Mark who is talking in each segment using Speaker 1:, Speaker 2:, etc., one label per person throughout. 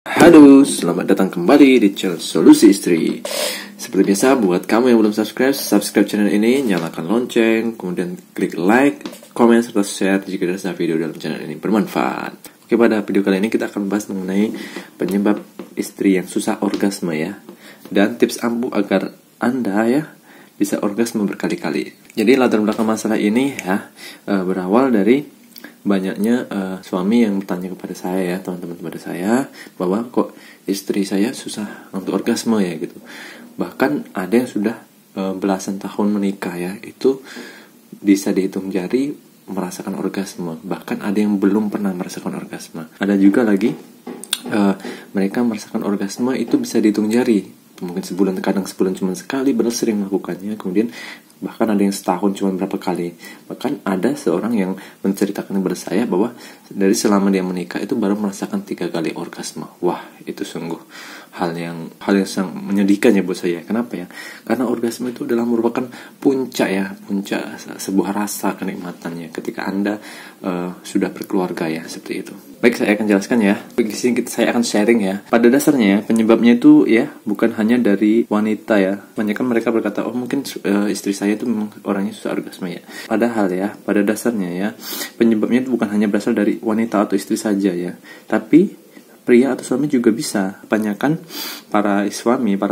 Speaker 1: Halo, selamat datang kembali di channel Solusi Istri. Seperti biasa, buat kamu yang belum subscribe channel ini, nyalakan lonceng, kemudian klik like, komen, serta share jika dirasa video dalam channel ini bermanfaat. Oke, pada video kali ini kita akan bahas mengenai penyebab istri yang susah orgasme ya, dan tips ampuh agar Anda ya bisa orgasme berkali-kali. Jadi latar belakang masalah ini ya berawal dari banyaknya suami yang bertanya kepada saya ya, teman-teman kepada saya, bahwa kok istri saya susah untuk orgasme ya gitu. Bahkan ada yang sudah belasan tahun menikah ya, itu bisa dihitung jari merasakan orgasme. Bahkan ada yang belum pernah merasakan orgasme. Ada juga lagi mereka merasakan orgasme itu bisa dihitung jari, mungkin sebulan, kadang sebulan cuma sekali, padahal sering melakukannya. Kemudian bahkan ada yang setahun cuma berapa kali. Bahkan ada seorang yang menceritakan kepada saya bahwa dari selama dia menikah itu baru merasakan 3 kali orgasme. Wah, itu sungguh hal yang sangat menyedihkan ya buat saya. Kenapa ya? Karena orgasme itu adalah merupakan puncak sebuah rasa kenikmatannya ketika Anda sudah berkeluarga ya, seperti itu. Baik, saya akan jelaskan ya. Di sini saya akan sharing ya. Pada dasarnya ya, penyebabnya itu ya bukan hanya dari wanita ya. Banyak kan mereka berkata, oh mungkin istri saya itu memang orangnya susah orgasme ya. Padahal ya, pada dasarnya ya, penyebabnya itu bukan hanya berasal dari wanita atau istri saja ya, tapi pria atau suami juga bisa. Kebanyakan para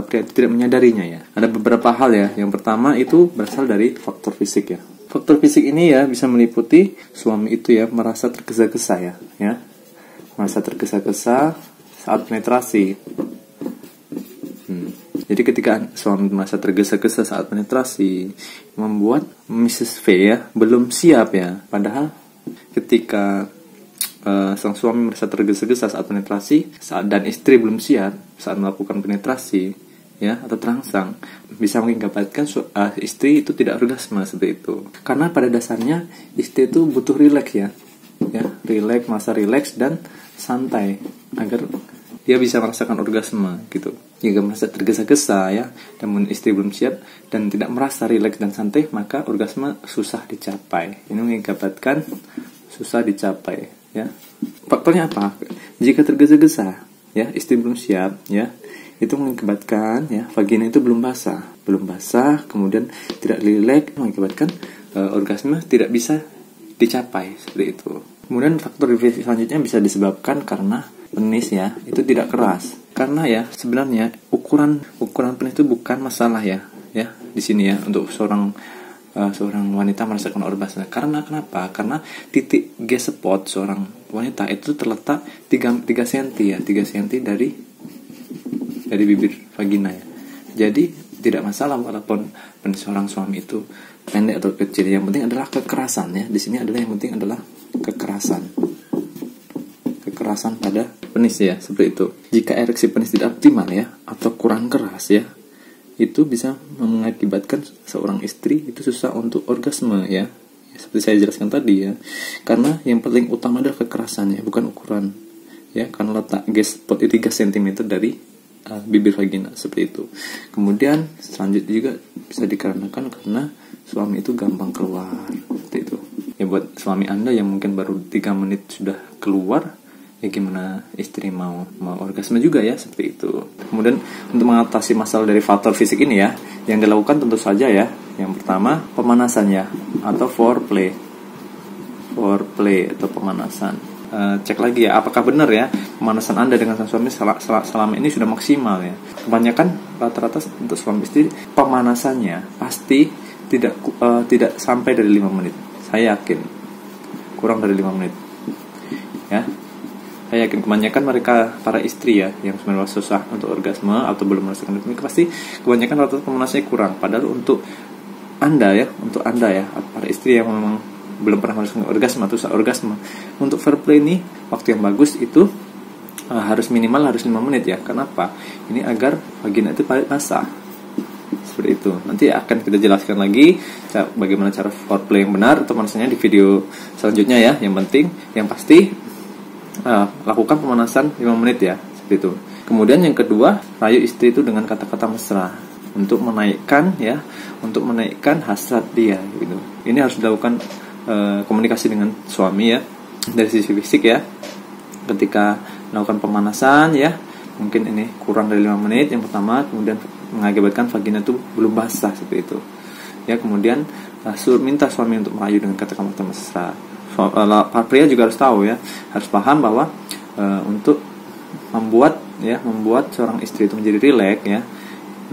Speaker 1: pria tidak menyadarinya ya. Ada beberapa hal ya. Yang pertama itu berasal dari faktor fisik ya. Faktor fisik ini ya bisa meliputi suami itu ya merasa tergesa-gesa ya. Merasa tergesa-gesa saat penetrasi. Jadi ketika suami merasa tergesa-gesa saat penetrasi, membuat Mrs. V ya belum siap ya. Padahal ketika sang suami merasa tergesa-gesa saat penetrasi, dan istri belum siap saat melakukan penetrasi ya atau terangsang, bisa mengakibatkan istri itu tidak orgasme seperti itu. Karena pada dasarnya istri itu butuh rileks ya, rileks, masa rileks dan santai agar dia bisa merasakan orgasme gitu. Jika merasa tergesa-gesa ya, namun istri belum siap dan tidak merasa rileks dan santai, maka orgasme susah dicapai. Ini mengakibatkan susah dicapai ya. Faktornya apa? Jika tergesa-gesa ya, istri belum siap ya, itu mengakibatkan ya vagina itu belum basah, kemudian tidak rileks, mengakibatkan orgasme tidak bisa dicapai seperti itu. Kemudian faktor selanjutnya bisa disebabkan karena penis ya itu tidak keras. Karena ya sebenarnya ukuran penis itu bukan masalah ya di sini ya untuk seorang wanita merasakan orgasme. Karena kenapa? Karena titik G-spot seorang wanita itu terletak 3 cm ya, 3 cm dari bibir vagina ya. Jadi tidak masalah walaupun penis seorang suami itu pendek atau kecil. Yang penting adalah kekerasan ya. Di sini yang penting adalah kekerasan pada penis ya, seperti itu. Jika ereksi penis tidak optimal ya atau kurang keras ya, itu bisa mengakibatkan seorang istri itu susah untuk orgasme ya. Seperti saya jelaskan tadi ya. Karena yang paling utama adalah kekerasannya, bukan ukuran ya, karena letak G-spot 3 cm dari bibir vagina seperti itu. Kemudian selanjutnya juga bisa dikarenakan karena suami itu gampang keluar seperti itu. Ya buat suami Anda yang mungkin baru 3 menit sudah keluar, ya gimana istri mau orgasme juga ya, seperti itu. Kemudian untuk mengatasi masalah dari faktor fisik ini ya, yang dilakukan tentu saja ya, yang pertama pemanasannya atau foreplay atau pemanasan. Cek lagi ya, apakah benar ya pemanasan Anda dengan sang suami selama ini sudah maksimal ya. Kebanyakan rata-rata untuk suami istri pemanasannya pasti tidak sampai dari 5 menit. Saya yakin kurang dari 5 menit ya. Saya yakin kebanyakan mereka para istri ya yang sebenarnya susah untuk orgasme atau belum merasakan orgasme, pasti kebanyakan rata-rata pemanasannya kurang. Padahal untuk Anda ya para istri yang memang belum pernah merasakan orgasme atau susah orgasme, untuk foreplay ini waktu yang bagus itu harus 5 menit ya. Kenapa? Ini agar vagina itu basah. Seperti itu. Nanti akan kita jelaskan lagi bagaimana cara foreplay yang benar atau pemanasannya di video selanjutnya ya. Yang pasti lakukan pemanasan 5 menit ya, seperti itu. Kemudian yang kedua, rayu istri itu dengan kata-kata mesra untuk menaikkan hasrat dia gitu. Ini harus dilakukan komunikasi dengan suami ya, dari sisi fisik ya. Ketika
Speaker 2: melakukan pemanasan ya. Mungkin ini kurang dari 5 menit yang pertama, kemudian mengakibatkan vagina itu belum basah seperti itu. Ya, kemudian minta suami untuk merayu dengan kata-kata mesra. Pria juga harus tahu ya, harus paham bahwa untuk membuat seorang istri itu menjadi rileks ya,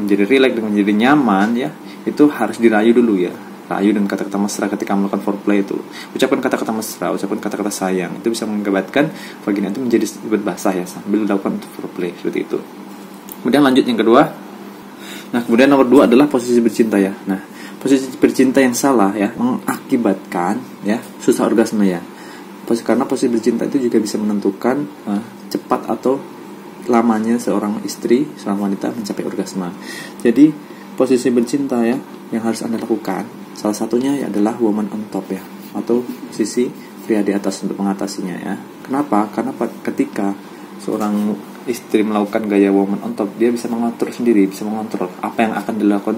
Speaker 2: dan menjadi nyaman ya, itu harus dirayu dulu ya. Rayu dengan kata-kata mesra ketika melakukan foreplay itu. Ucapkan kata-kata mesra, ucapkan kata-kata sayang. Itu bisa mengakibatkan vagina itu menjadi sedikit basah ya sambil dilakukan untuk foreplay seperti itu. Kemudian lanjut yang kedua. Nah, kemudian nomor 2 adalah posisi bercinta ya. Nah, posisi bercinta yang salah ya mengakibatkan ya susah orgasme ya. Karena posisi bercinta itu juga bisa menentukan cepat atau lamanya seorang istri, seorang wanita mencapai orgasme. Jadi posisi bercinta ya yang harus Anda lakukan salah satunya adalah woman on top ya, atau posisi pria di atas untuk mengatasinya ya. Kenapa? Karena ketika seorang istri melakukan gaya woman on top, dia bisa mengatur sendiri, bisa mengontrol apa yang akan dilakukan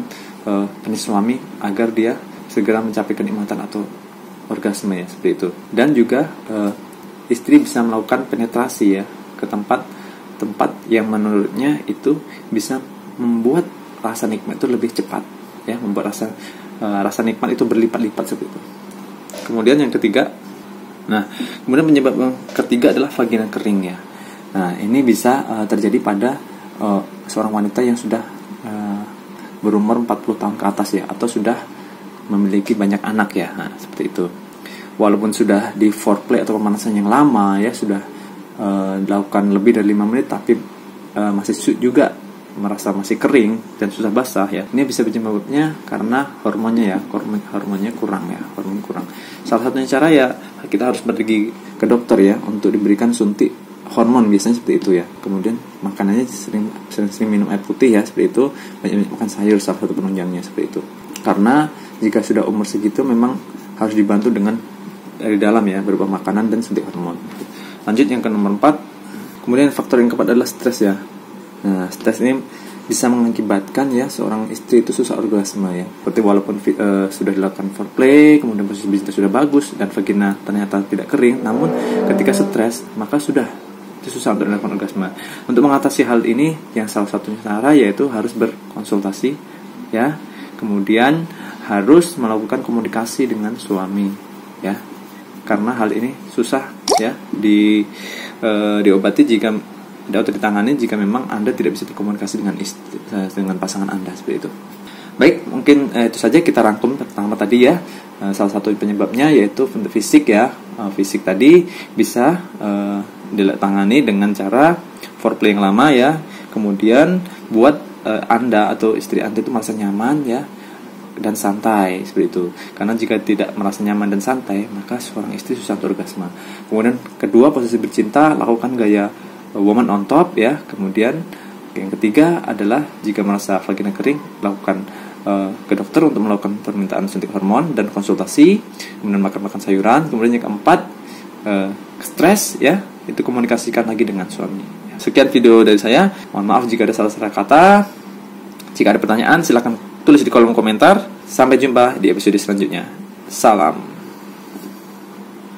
Speaker 2: oleh suami agar dia segera mencapai kenikmatan atau orgasme ya, seperti itu. Dan juga istri bisa melakukan penetrasi ya ke tempat yang menurutnya itu bisa membuat rasa nikmat itu lebih cepat ya, membuat rasa nikmat itu berlipat-lipat seperti itu. Kemudian yang ketiga, kemudian penyebab yang ketiga adalah vagina kering ya. Nah, ini bisa terjadi pada seorang wanita yang sudah berumur 40 tahun ke atas ya, atau sudah memiliki banyak anak ya. Nah, seperti itu. Walaupun sudah di foreplay atau pemanasan yang lama ya, sudah dilakukan lebih dari 5 menit, tapi masih juga merasa masih kering dan susah basah ya. Ini bisa penyebabnya karena hormonnya kurang. Salah satunya cara ya kita harus pergi ke dokter ya untuk diberikan suntik hormon, biasanya seperti itu ya. Kemudian makanannya sering minum air putih ya, seperti itu. Banyak makan sayur, salah satu penunjangnya seperti itu. Karena jika sudah umur segitu memang harus dibantu dengan dari dalam ya, berupa makanan dan suntik hormon. Lanjut yang ke nomor 4. Kemudian faktor yang keempat adalah stres ya. Nah, stres ini bisa mengakibatkan ya seorang istri itu susah orgasme ya. Seperti walaupun sudah dilakukan foreplay, kemudian posisi bercinta sudah bagus dan vagina ternyata tidak kering, namun ketika stres maka sudah susah untuk dilakukan orgasme. Untuk mengatasi hal ini, yang salah satunya cara yaitu harus berkonsultasi ya. Kemudian harus melakukan komunikasi dengan suami ya. Karena hal ini susah ya diobati jika atau ditangani jika memang Anda tidak bisa berkomunikasi dengan pasangan Anda, seperti itu. Baik, mungkin itu saja kita rangkum pertama tadi ya. Salah satu penyebabnya yaitu fisik ya. Fisik tadi bisa ditangani dengan cara foreplay yang lama ya. Kemudian buat Anda atau istri Anda itu merasa nyaman ya dan santai, seperti itu. Karena jika tidak merasa nyaman dan santai, maka seorang istri susah orgasme. Kemudian kedua, posisi bercinta, lakukan gaya woman on top ya. Kemudian yang ketiga adalah jika merasa vagina kering, lakukan ke dokter untuk melakukan permintaan suntik hormon dan konsultasi. Kemudian makan sayuran. Kemudian yang keempat, stres ya, itu komunikasikan lagi dengan suami. Sekian video dari saya. Mohon maaf jika ada salah-salah kata. Jika ada pertanyaan silakan tulis di kolom komentar. Sampai jumpa di episode selanjutnya. Salam.